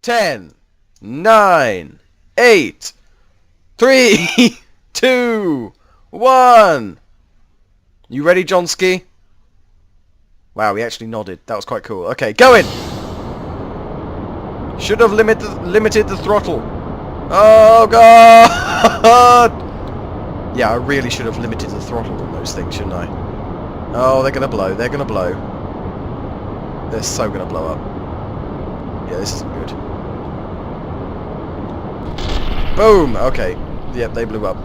10, 9, 8, 3, 2, 1. You ready, Johnski? Wow, he actually nodded. That was quite cool. Okay, go in! Should have limited the throttle. Oh, God! Yeah, I really should have limited the throttle on those things, shouldn't I? Oh, they're going to blow. They're going to blow. They're so going to blow up. Yeah, this isn't good. Boom! Okay. Yep, they blew up.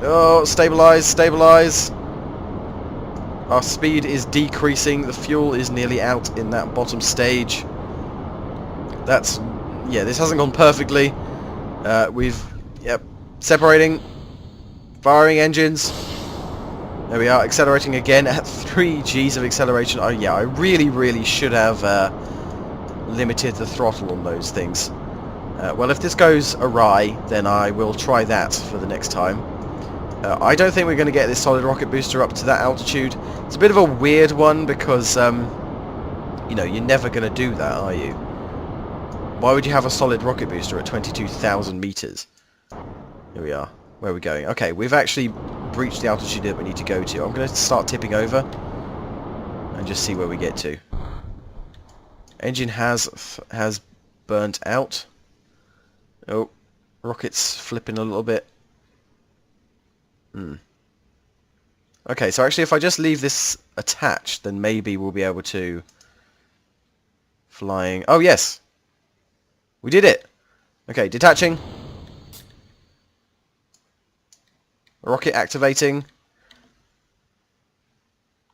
Oh, stabilize, stabilize. Our speed is decreasing. The fuel is nearly out in that bottom stage. That's... yeah, this hasn't gone perfectly. Yep, separating. Firing engines. There we are, accelerating again at 3 Gs of acceleration. Oh yeah, I really should have limited the throttle on those things. Well, if this goes awry, then I will try that for the next time. I don't think we're going to get this solid rocket booster up to that altitude. It's a bit of a weird one because, you know, you're never going to do that, are you? Why would you have a solid rocket booster at 22,000 meters? Here we are. Where are we going? Okay, we've actually reached the altitude that we need to go to. I'm going to start tipping over and just see where we get to. Engine has burnt out. Oh, rocket's flipping a little bit. Okay, so actually if I just leave this attached, then maybe we'll be able to... flying... oh, yes! We did it! Okay, detaching. Rocket activating.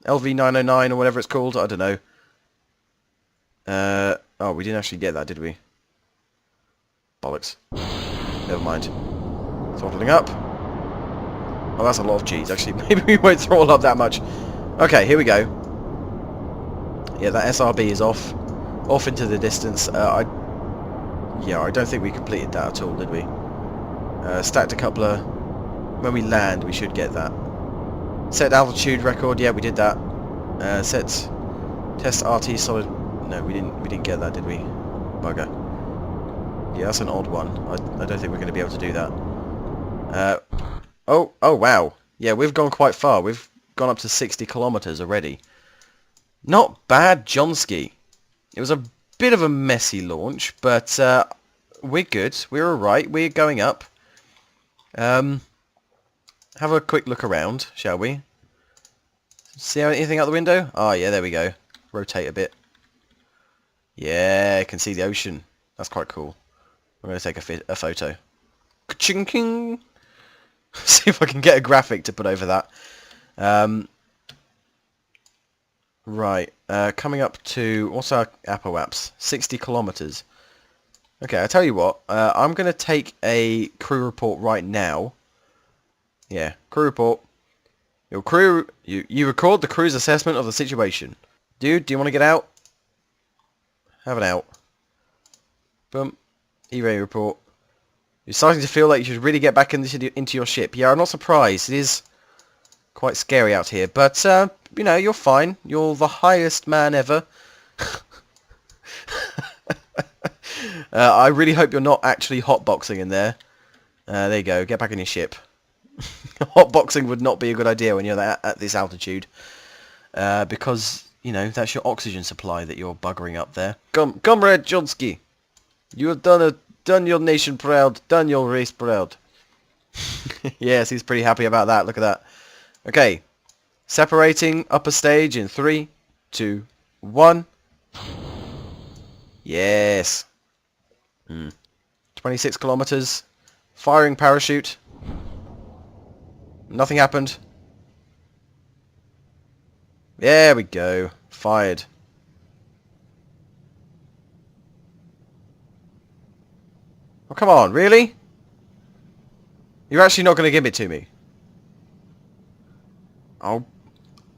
LV909 or whatever it's called, I don't know. Oh, we didn't actually get that, did we? Bollocks. Never mind. Throttling up. Oh, that's a lot of G's, actually. Maybe we won't throttle up that much. Okay, here we go. Yeah, that SRB is off. Off into the distance. Yeah, I don't think we completed that at all, did we? Stacked a coupler. When we land, we should get that. Set altitude record. Yeah, we did that. Set test RT solid. No, we didn't get that, did we? Bugger. Yeah, that's an odd one. I don't think we're going to be able to do that. Oh, wow. Yeah, we've gone quite far. We've gone up to 60 kilometers already. Not bad, Johnski. It was a bit of a messy launch, but we're good. We're alright. We're going up. Have a quick look around, shall we? See anything out the window? Oh, yeah, there we go. Rotate a bit. Yeah, I can see the ocean. That's quite cool. I'm going to take a photo. Ka-ching-king! See if I can get a graphic to put over that. Right, coming up to... what's our apoaps? 60 kilometers. Okay, I tell you what. I'm going to take a crew report right now. Yeah, crew report. Your crew... You record the crew's assessment of the situation. Dude, do you want to get out? Have an out. Boom. E-ray report. You're starting to feel like you should really get back into your ship. Yeah, I'm not surprised. It is quite scary out here. But, you know, you're fine. You're the highest man ever. I really hope you're not actually hotboxing in there. There you go. Get back in your ship. Hotboxing would not be a good idea when you're at this altitude. Because, you know, that's your oxygen supply that you're buggering up there. Comrade Johnski, you have done your nation proud, done your race proud. Yes, he's pretty happy about that. Look at that. Okay. Separating upper stage in 3, 2, 1. Yes. 26 kilometers. Firing parachute. Nothing happened. There we go. Fired. Oh, come on, really? You're actually not going to give it to me? Oh,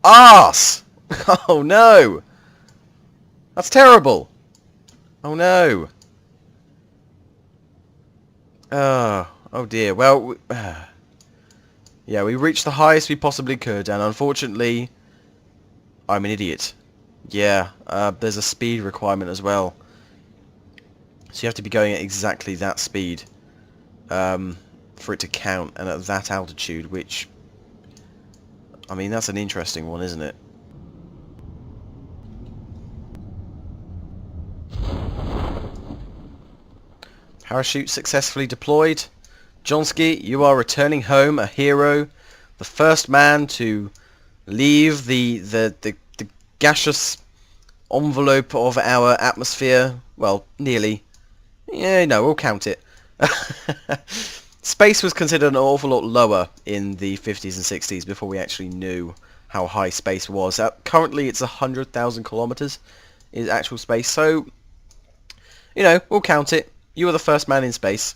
arse! Oh, no! That's terrible! Oh, no! Oh dear. Well, yeah, we reached the highest we possibly could, and unfortunately, I'm an idiot. Yeah, there's a speed requirement as well. So you have to be going at exactly that speed for it to count, and at that altitude, which, I mean, that's an interesting one, isn't it? Parachute successfully deployed. Johnsky, you are returning home a hero, the first man to leave the gaseous envelope of our atmosphere. Well, nearly. Yeah, no, we'll count it. Space was considered an awful lot lower in the 50s and 60s before we actually knew how high space was. Currently it's 100,000 kilometers is actual space, so, you know, we'll count it. You were the first man in space.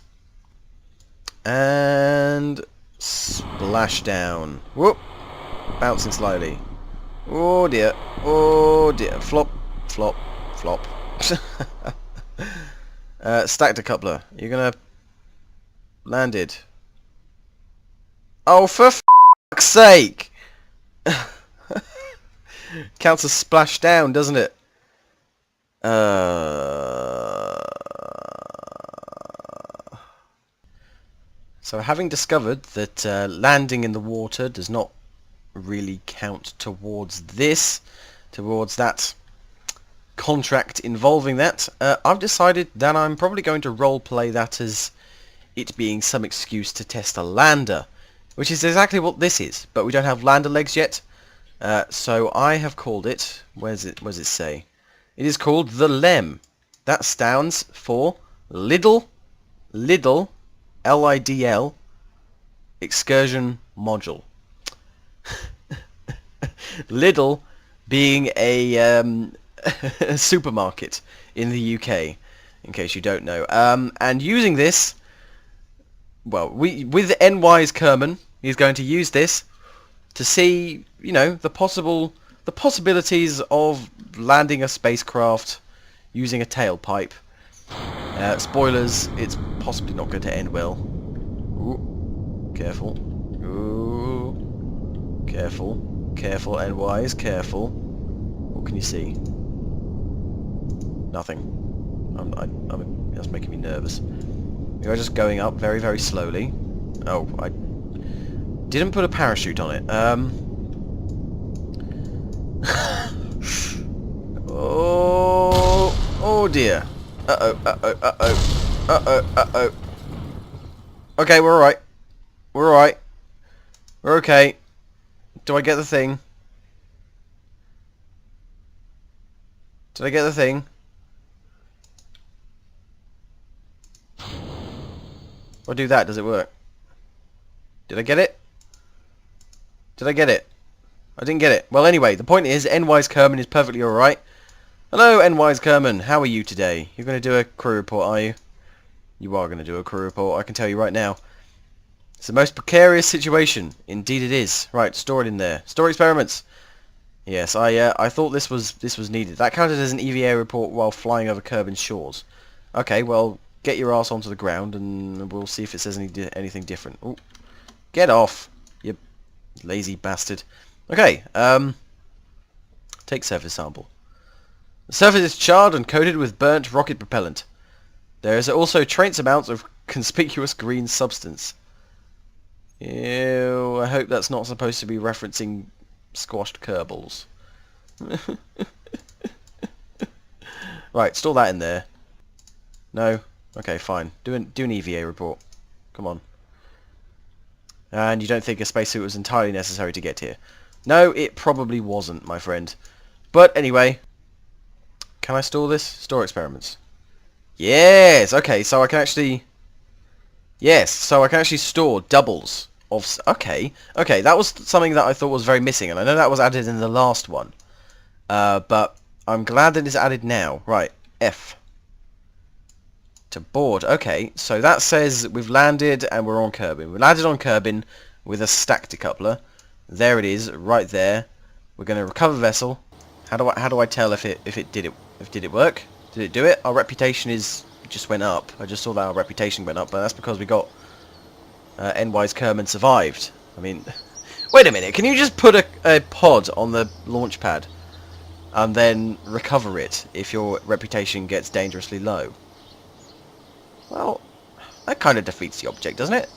And splash down. Whoop. Bouncing slowly. Oh dear. Oh dear. Flop. Flop. Flop. Stacked decoupler. You're gonna... Landed. Oh, for f***'s sake! Counts as splash down, doesn't it? So having discovered that landing in the water does not really count towards that contract involving that, I've decided that I'm probably going to roleplay that as it being some excuse to test a lander, which is exactly what this is, but we don't have lander legs yet. So I have called it, where does it say? It is called the LEM. That stands for Lidl, L-I-D-L, Excursion Module. Lidl being a supermarket in the UK, in case you don't know. And using this, well, with N-Wise Kerman, he's going to use this to see, you know, the possibilities of landing a spacecraft using a tailpipe. Spoilers, it's possibly not going to end well. Ooh, careful. Ooh, careful. Careful, N-Wise, careful. What can you see? Nothing. That's making me nervous. You're just going up very, very slowly. Oh, I didn't put a parachute on it. Oh dear. Uh-oh. Okay, we're alright. We're okay. Do I get the thing? Did I get the thing? If I do that, does it work? Did I get it? Did I get it? I didn't get it. Well, anyway, the point is, N-Wise Kerman is perfectly alright. Hello, N-Wise Kerman. How are you today? You're going to do a crew report, are you? You are going to do a crew report, I can tell you right now. It's the most precarious situation. Indeed it is. Right, store it in there. Store experiments. Yes, I thought this was needed. That counted as an EVA report while flying over Kerbin's shores. Okay, well, get your ass onto the ground and we'll see if it says anything different. Ooh. Get off, you lazy bastard. Okay, take surface sample. The surface is charred and coated with burnt rocket propellant. There is also trace amounts of conspicuous green substance. Ew, I hope that's not supposed to be referencing squashed Kerbals. Right, store that in there. No? Okay, fine. Do an EVA report. Come on. And you don't think a spacesuit was entirely necessary to get here? No, it probably wasn't, my friend. But anyway, can I store this? Store experiments. Yes! Okay, so I can actually... Yes, so I can actually store doubles of... Okay, that was something that I thought was very missing, and I know that was added in the last one. But I'm glad that it's added now. Right, F. To board. Okay, so that says we've landed and we're on Kerbin. We landed on Kerbin with a stack decoupler. There it is, right there. We're going to recover vessel. How do I tell if it did it work? Did it do it? Our reputation just went up. I just saw that our reputation went up, but that's because we got N-Wise Kerman survived. I mean, wait a minute. Can you just put a pod on the launch pad and then recover it if your reputation gets dangerously low? Well, that kind of defeats the object, doesn't it?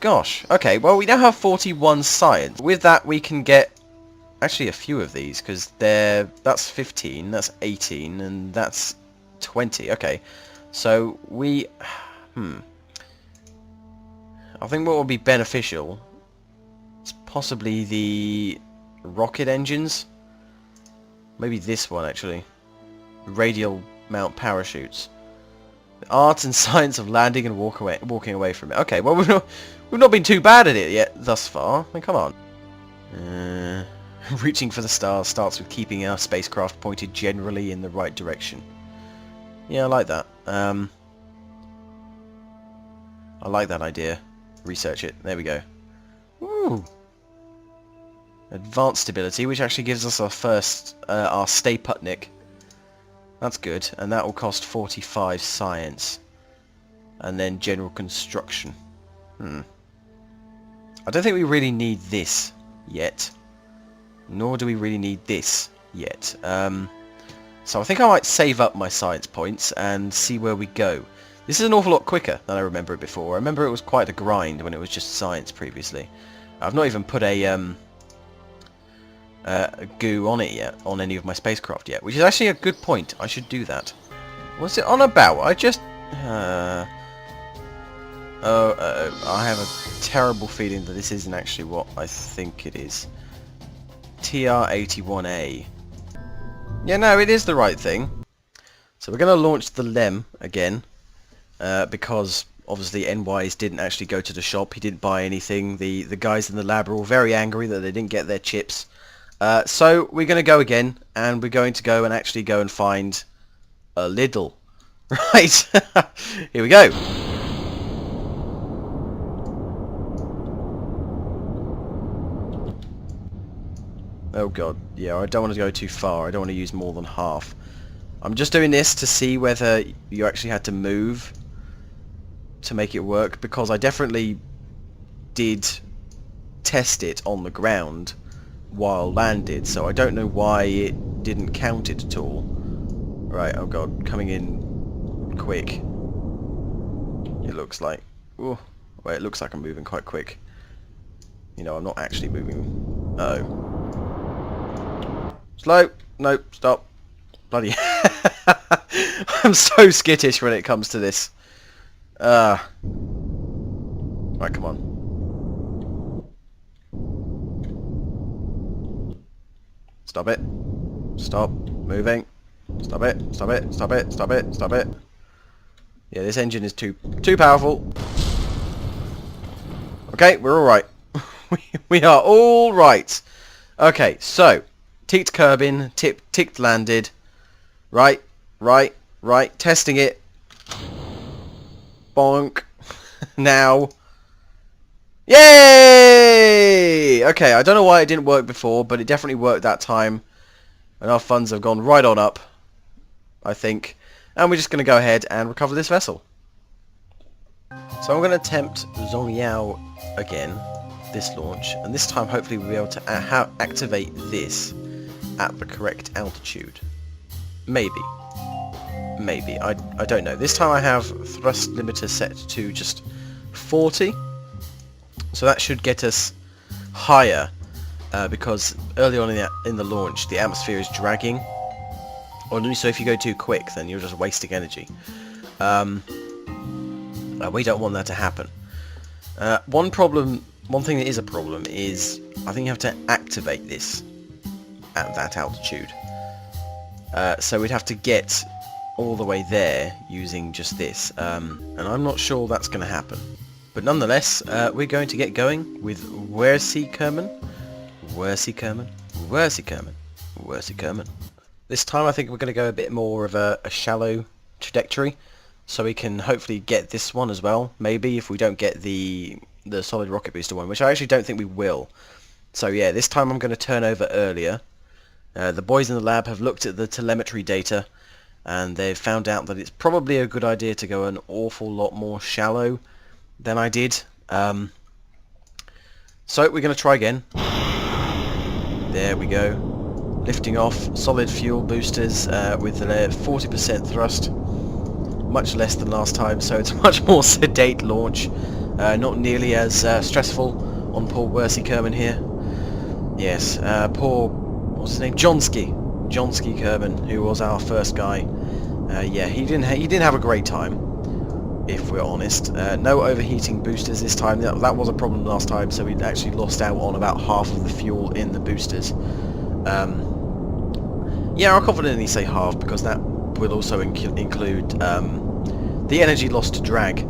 Gosh. Okay, well, we now have 41 science. With that, we can get actually a few of these, because that's 15, that's 18, and that's 20. Okay, so we... I think what would be beneficial is possibly the rocket engines. Maybe this one, actually. Radial mount parachutes. The art and science of landing and walking away from it. Okay, well, we've not been too bad at it yet thus far. I mean, come on. Reaching for the stars starts with keeping our spacecraft pointed generally in the right direction. Yeah, I like that. I like that idea. Research it. There we go. Woo! Advanced stability, which actually gives us our first, our Stay Putnik. That's good, and that will cost 45 science. And then general construction. I don't think we really need this yet. Nor do we really need this yet. So I think I might save up my science points and see where we go. This is an awful lot quicker than I remember it before. I remember it was quite a grind when it was just science previously. I've not even put a goo on it yet, on any of my spacecraft yet, which is actually a good point. I should do that. What's it on about? I just... I have a terrible feeling that this isn't actually what I think it is. TR-81A. Yeah, no, it is the right thing. So we're going to launch the LEM again, because obviously NYs didn't actually go to the shop. He didn't buy anything. The guys in the lab are all very angry that they didn't get their chips. So we're going to go again, and we're going to go and actually go and find a Lidl. Right, here we go. Oh god, yeah, I don't want to go too far. I don't want to use more than half. I'm just doing this to see whether you actually had to move to make it work, because I definitely did test it on the ground while landed, so I don't know why it didn't count it at all. Right, oh god, coming in quick. It looks like... Ooh, well, it looks like I'm moving quite quick. You know, I'm not actually moving. Uh-oh. Slow! No, stop. Bloody I'm so skittish when it comes to this. Right, come on. Stop it. Stop moving. Stop it. Stop it. Stop it. Stop it. Stop it. Yeah, this engine is too powerful. Okay, we're alright. we are alright. Okay, so ticked Kerbin, ticked landed. Right. Testing it. Bonk. Now. Yay! Okay, I don't know why it didn't work before, but it definitely worked that time. And our funds have gone right on up, I think. And we're just going to go ahead and recover this vessel. So I'm going to attempt Zongyao again, this launch. And this time hopefully we'll be able to activate this at the correct altitude. Maybe. I don't know. This time I have thrust limiter set to just 40. So that should get us higher, because early on in the launch the atmosphere is dragging. So if you go too quick, then you're just wasting energy. We don't want that to happen. One thing that is a problem is I think you have to activate this at that altitude. So we'd have to get all the way there using just this, and I'm not sure that's going to happen. But nonetheless, we're going to get going with Woersie Kerman. This time I think we're going to go a bit more of a shallow trajectory, so we can hopefully get this one as well. Maybe if we don't get the solid rocket booster one, which I actually don't think we will. So yeah, this time I'm going to turn over earlier. The boys in the lab have looked at the telemetry data, and they've found out that it's probably a good idea to go an awful lot more shallow than I did. So we're going to try again. There we go. Lifting off, solid fuel boosters with the 40% thrust. much less than last time, so it's a much more sedate launch. Not nearly as stressful on poor Worsey Kerman here. Yes, poor, what's his name? Johnsky Kerman, who was our first guy. Yeah, he didn't have a great time, if we're honest. No overheating boosters this time. That was a problem last time, so we actually lost out on about half of the fuel in the boosters. Yeah, I'll confidently say half, because that will also include the energy lost to drag.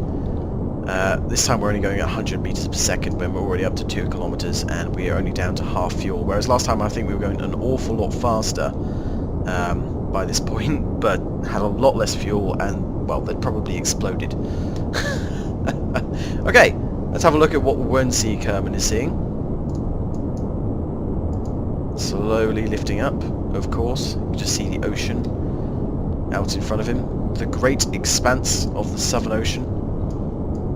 This time we're only going at 100 meters per second when we're already up to 2 kilometers, and we are only down to half fuel, whereas last time I think we were going an awful lot faster by this point, but had a lot less fuel, and, well, they'd probably exploded. Okay, let's have a look at what Worsey Kerman is seeing. Slowly lifting up, of course. You can just see the ocean out in front of him. The great expanse of the Southern Ocean.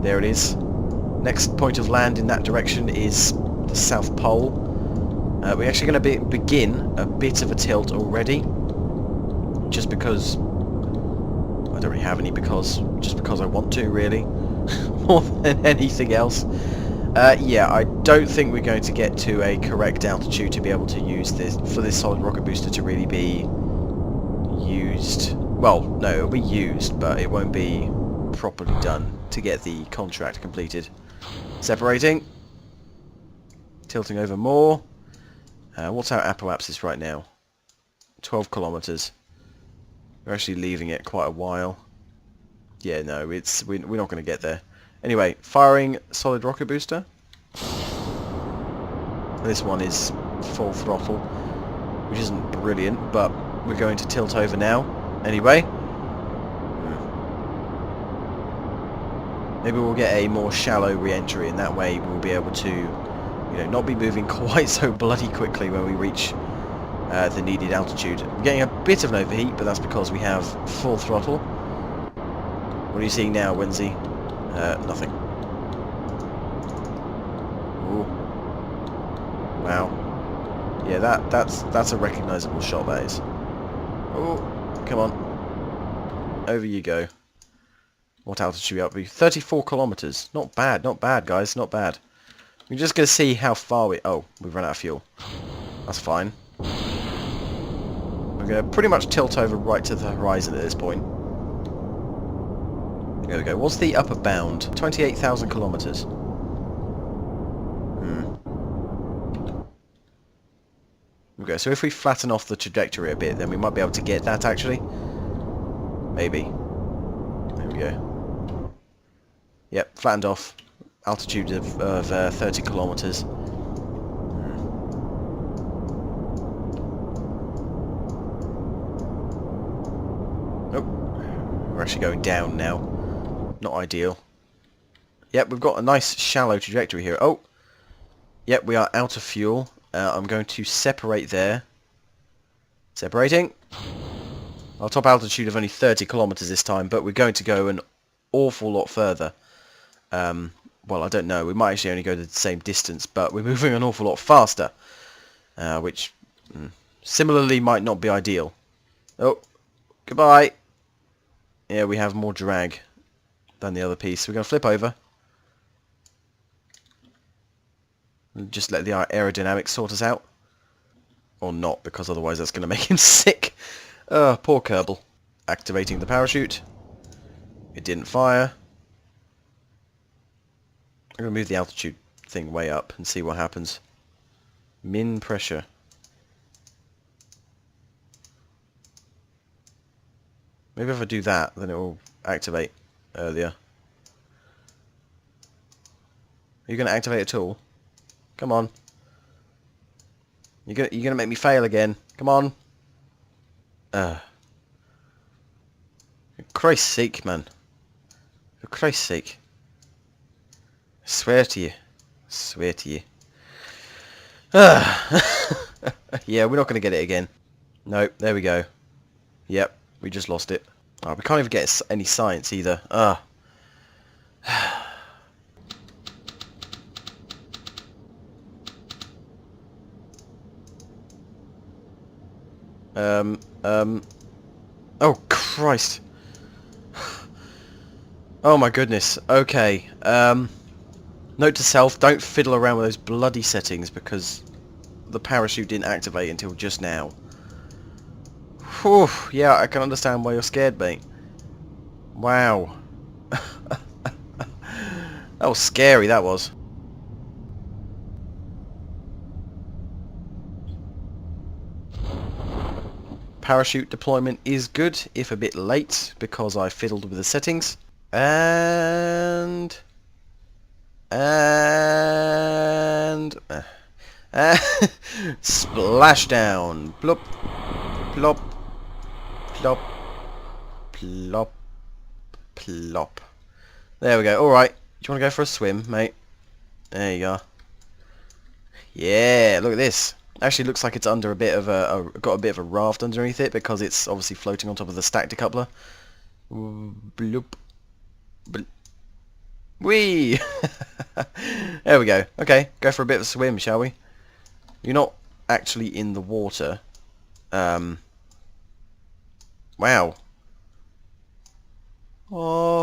There it is. Next point of land in that direction is the South Pole. We're actually going to begin a bit of a tilt already. Just because... I don't really have any just because I want to, really. More than anything else. Yeah, I don't think we're going to get to a correct altitude to be able to use this, for this solid rocket booster to really be used. Well, no, it'll be used, but it won't be properly done to get the contract completed. Separating. Tilting over more. What's our apoapsis right now? 12 kilometers. We're actually leaving it quite a while. Yeah, no, we're not going to get there. Anyway, firing solid rocket booster. This one is full throttle, which isn't brilliant, but we're going to tilt over now. Anyway. Maybe we'll get a more shallow re-entry, and that way we'll be able to, you know, not be moving quite so bloody quickly when we reach the needed altitude. We're getting a bit of an overheat, but that's because we have full throttle. What are you seeing now, Worsey? Nothing. Ooh. Wow. Yeah, that's a recognisable shot, that is. Oh, come on. Over you go. What altitude are we up to? 34 kilometers. Not bad, guys, not bad. We're just going to see how far we... Oh, we've run out of fuel. That's fine. We're going to pretty much tilt over right to the horizon at this point. There we go. What's the upper bound? 28,000 kilometers. Okay, so if we flatten off the trajectory a bit, then we might be able to get that, actually. Maybe. There we go. Yep, flattened off. Altitude of 30 kilometers. Oh, we're actually going down now. Not ideal. Yep, we've got a nice shallow trajectory here. Oh, yep, we are out of fuel. I'm going to separate there. Separating. Our top altitude of only 30 kilometers this time, but we're going to go an awful lot further. Well, I don't know. We might actually only go the same distance, but we're moving an awful lot faster, which similarly might not be ideal. Oh, goodbye. Yeah, we have more drag than the other piece. We're going to flip over. And just let the aerodynamics sort us out. Or not, because otherwise that's going to make him sick. Poor Kerbal. Activating the parachute. It didn't fire. I'm going to move the altitude thing way up and see what happens. Min pressure. Maybe if I do that, then it will activate earlier. Are you going to activate at all? Come on. You're gonna make me fail again. Come on. For Christ's sake, man. For Christ's sake. I swear to you. I swear to you. Yeah, we're not going to get it again. Nope, there we go. Yep, we just lost it. Oh, we can't even get any science either. Oh, Christ. Oh my goodness. Okay. Note to self, don't fiddle around with those bloody settings because the parachute didn't activate until just now. Whew, yeah, I can understand why you're scared, mate. Wow. That was scary, that was. Parachute deployment is good, if a bit late, because I fiddled with the settings. And... splashdown. Plop, plop, plop, plop, plop. There we go. Alright. Do you want to go for a swim, mate? There you go. Yeah, look at this. Actually looks like it's under a bit of got a bit of a raft underneath it because it's obviously floating on top of the stack decoupler. Bloop. Bloop. Whee! There we go. Okay, go for a bit of a swim, shall we? You're not actually in the water. Wow. Oh.